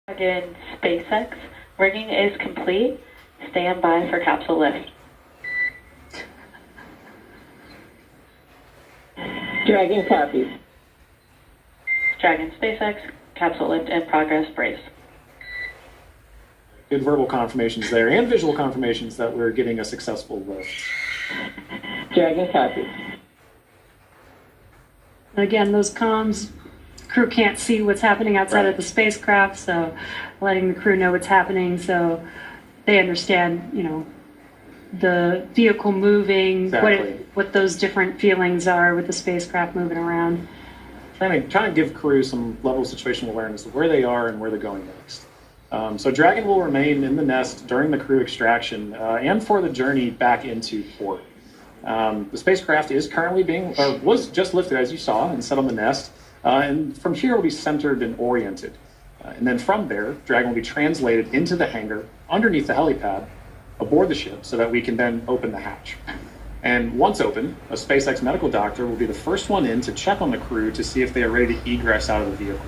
Again, SpaceX, rigging is complete. Stand by for capsule lift. Dragon copies. Dragon SpaceX, capsule lift in progress, brace. Good verbal confirmations there and visual confirmations that we're getting a successful lift. Dragon copies. Again, those comms, crew can't see what's happening outside of the spacecraft, so letting the crew know what's happening so they understand, you know, the vehicle moving, what those different feelings are with the spacecraft moving around. Trying to give crew some level of situational awareness of where they are and where they're going next. So Dragon will remain in the nest during the crew extraction and for the journey back into port. The spacecraft is currently was just lifted, as you saw, and set on the nest. And from here, it will be centered and oriented. And then from there, Dragon will be translated into the hangar underneath the helipad aboard the ship so that we can then open the hatch. And once open, a SpaceX medical doctor will be the first one in to check on the crew to see if they are ready to egress out of the vehicle.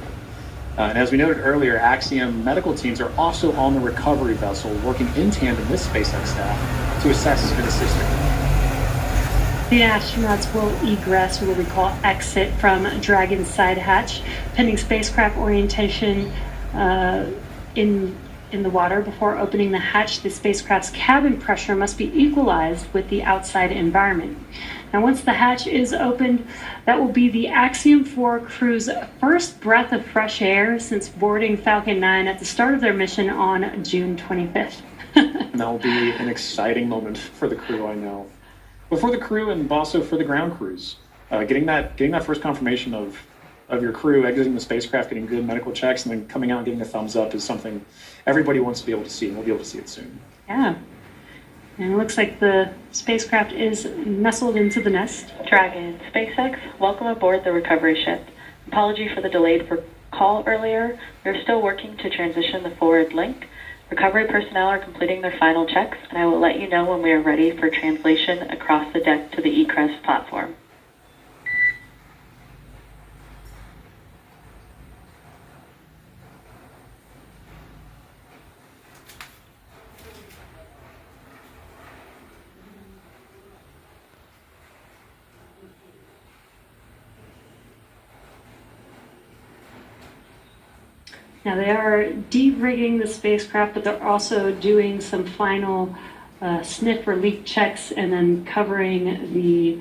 And as we noted earlier, Axiom medical teams are also on the recovery vessel working in tandem with SpaceX staff to assess and assist them. The astronauts will egress, or what we call exit, from Dragon's side hatch, pending spacecraft orientation in the water. Before opening the hatch, the spacecraft's cabin pressure must be equalized with the outside environment. Now, once the hatch is opened, that will be the Axiom 4 crew's first breath of fresh air since boarding Falcon 9 at the start of their mission on June 25th. And that will be an exciting moment for the crew, I know. But for the crew and also for the ground crews, getting that first confirmation of your crew exiting the spacecraft, getting good medical checks, and then coming out and getting a thumbs up is something everybody wants to be able to see, and we'll be able to see it soon. Yeah. And it looks like the spacecraft is nestled into the nest. Dragon SpaceX, welcome aboard the recovery ship. Apology for the delayed call earlier. We're still working to transition the forward link. Recovery personnel are completing their final checks, and I will let you know when we are ready for translation across the deck to the egress platform. Now, they are de-rigging the spacecraft, but they're also doing some final sniff or leak checks and then covering the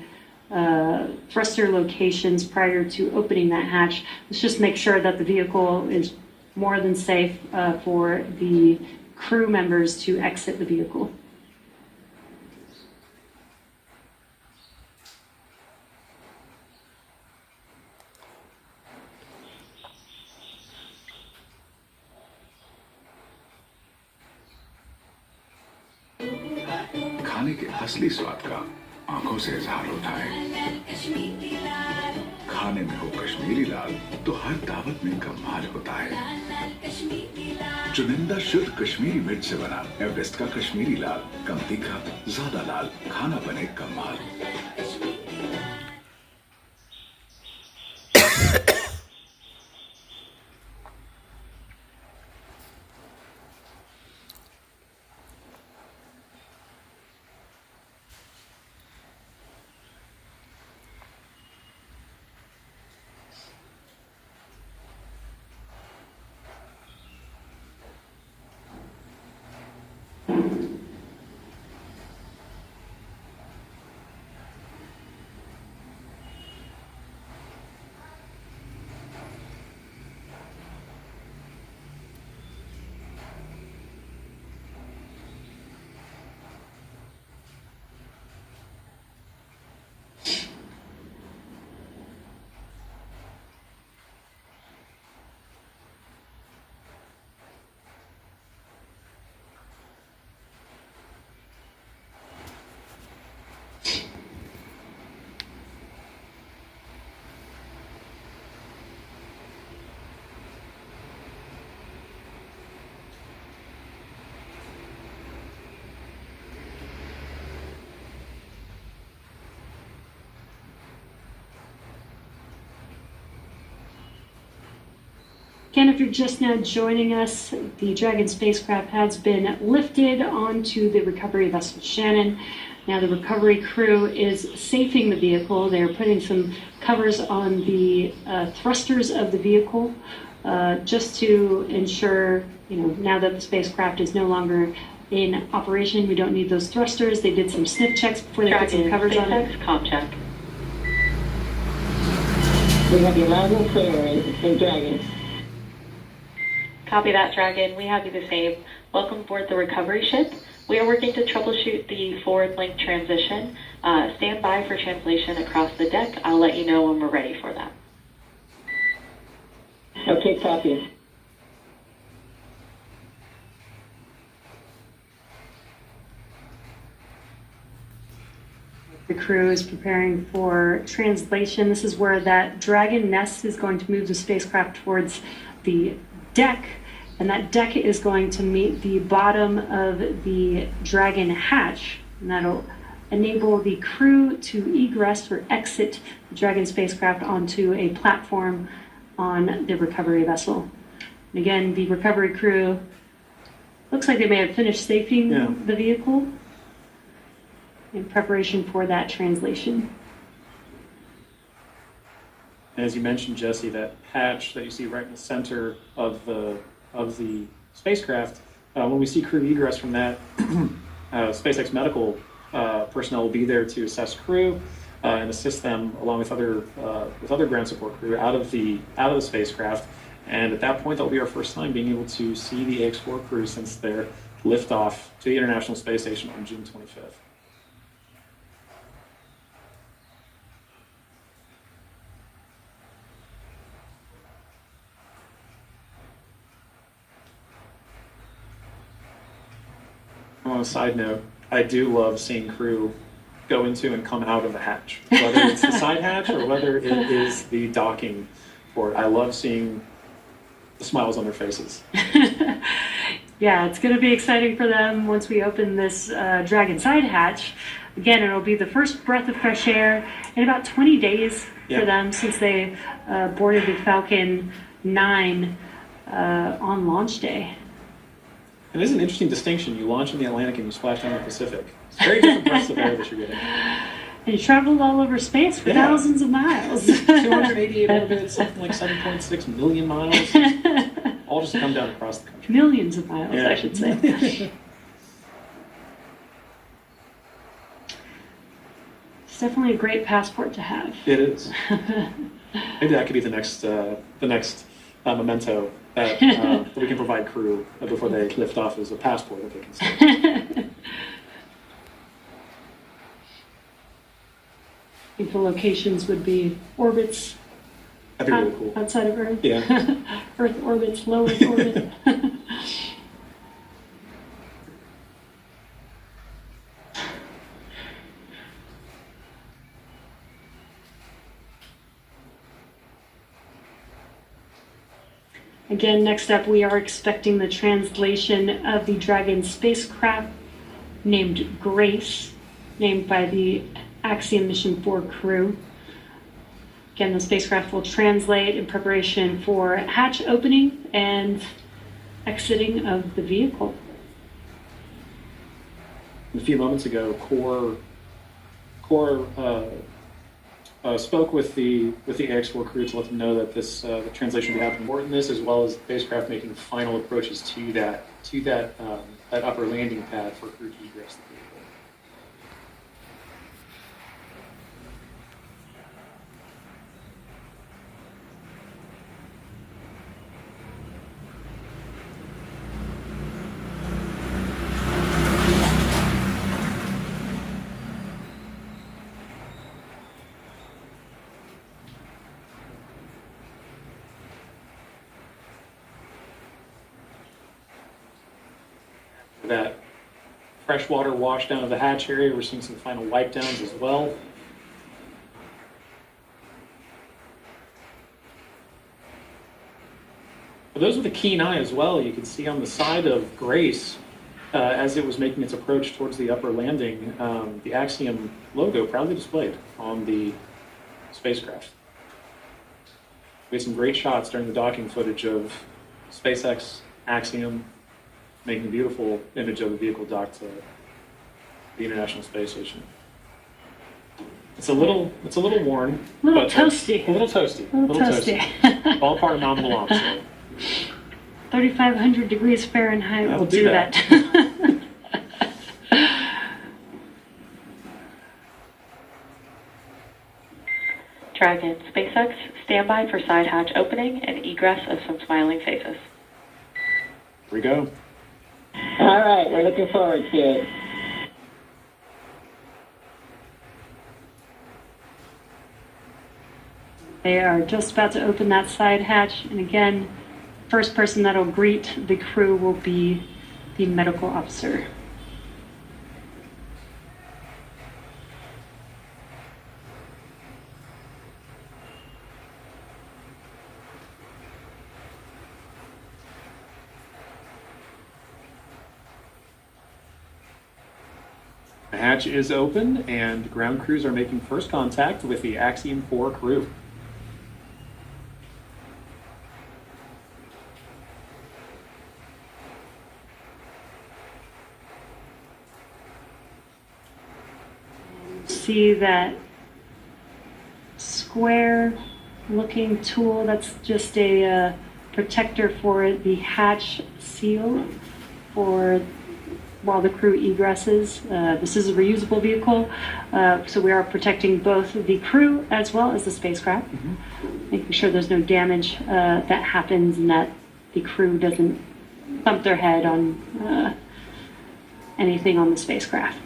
thruster locations prior to opening that hatch. Let's just make sure that the vehicle is more than safe for the crew members to exit the vehicle. खाने के असली स्वाद का आंखों से इजहार होता है। खाने में हो कश्मीरी लाल तो हर दावत में कमाल होता है। चुनिंदा शुद्ध कश्मीरी मिर्च से बना एवरेस्ट का कश्मीरी लाल, कम तीखा, ज्यादा लाल, खाना बने कमाल। Again, if you're just now joining us, the Dragon spacecraft has been lifted onto the recovery vessel Shannon. Now the recovery crew is safing the vehicle. They're putting some covers on the thrusters of the vehicle just to ensure, now that the spacecraft is no longer in operation, we don't need those thrusters. They did some sniff checks before they put some covers on it. Comm check. We have you loud and clear in Dragon. Copy that, Dragon. We have you the same. Welcome aboard the recovery ship. We are working to troubleshoot the forward link transition. Stand by for translation across the deck. I'll let you know when we're ready for that. Okay, copy. The crew is preparing for translation. This is where that Dragon nest is going to move the spacecraft towards the deck, and that deck is going to meet the bottom of the Dragon hatch, and that'll enable the crew to egress or exit the Dragon spacecraft onto a platform on the recovery vessel. And again, the recovery crew looks like they may have finished safing the vehicle in preparation for that translation. As you mentioned, Jesse, that hatch that you see right in the center of the spacecraft, when we see crew egress from that, SpaceX medical personnel will be there to assess crew and assist them along with other ground support crew out of the spacecraft. And at that point, that'll be our first time being able to see the AX-4 crew since their liftoff to the International Space Station on June 25th. On a side note, I do love seeing crew go into and come out of the hatch, whether it's the side hatch or whether it is the docking port. I love seeing the smiles on their faces. Yeah, it's going to be exciting for them once we open this Dragon side hatch. Again, it'll be the first breath of fresh air in about 20 days for them since they boarded the Falcon 9 on launch day. And it is an interesting distinction. You launch in the Atlantic and you splash down the Pacific. It's very different breaths of air that you're getting. And you traveled all over space for thousands of miles. 288 orbits, something like 7.6 million miles. All just come down across the country. Millions of miles, I should say. It's definitely a great passport to have. It is. Maybe that could be the next memento that we can provide crew before they lift off as a passport that they can see. I think the locations would be orbits. That'd be really cool. Outside of Earth. Yeah. Earth orbits, low Earth orbit. Again, next up, we are expecting the translation of the Dragon spacecraft named Grace, named by the Axiom Mission 4 crew. Again, the spacecraft will translate in preparation for hatch opening and exiting of the vehicle. A few moments ago, Core spoke with the AX-4 crew to let them know that this the translation would be happening more than this, as well as the spacecraft making final approaches to that upper landing pad for crew to egress the vehicle. That freshwater wash down of the hatch area, we're seeing some final wipe downs as well. For those with a keen eye as well, you can see on the side of Grace, as it was making its approach towards the upper landing, the Axiom logo proudly displayed on the spacecraft. We had some great shots during the docking footage of SpaceX Axiom making a beautiful image of the vehicle docked to the International Space Station. It's a little worn. A little but toasty. A little toasty. A little toasty. All part of nominal launch. So 3,500 degrees Fahrenheit That'll will do do that. that. Dragon, SpaceX, stand by for side hatch opening and egress of some smiling faces. here we go. All right, we're looking forward to it. They are just about to open that side hatch, and again, first person that'll greet the crew will be the medical officer. The hatch is open, and ground crews are making first contact with the Axiom 4 crew. See that square looking tool, that's just a protector for the hatch seal for while the crew egresses. This is a reusable vehicle, so we are protecting both the crew as well as the spacecraft, making sure there's no damage that happens and that the crew doesn't bump their head on anything on the spacecraft.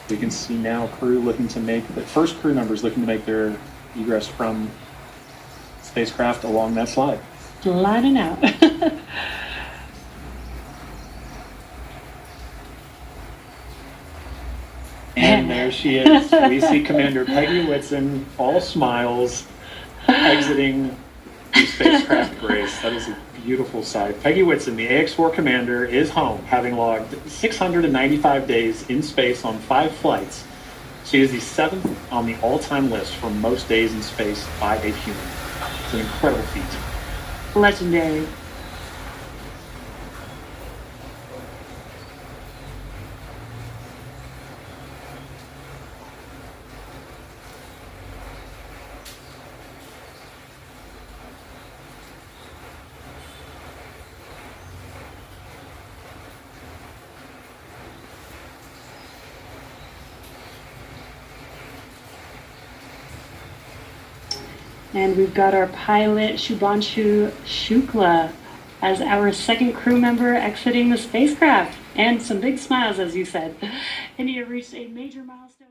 You can see now crew looking to make, the first crew members looking to make their egress from spacecraft along that slide. Lining out. And there she is. We see Commander Peggy Whitson, all smiles, exiting the spacecraft Grace. That is a beautiful sight. Peggy Whitson, the AX-4 commander, is home, having logged 695 days in space on 5 flights. She is the 7th on the all-time list for most days in space by a human. It's an incredible feat. Legendary. And we've got our pilot, Shubhanshu Shukla, as our second crew member exiting the spacecraft. And some big smiles, as you said. And he reached a major milestone.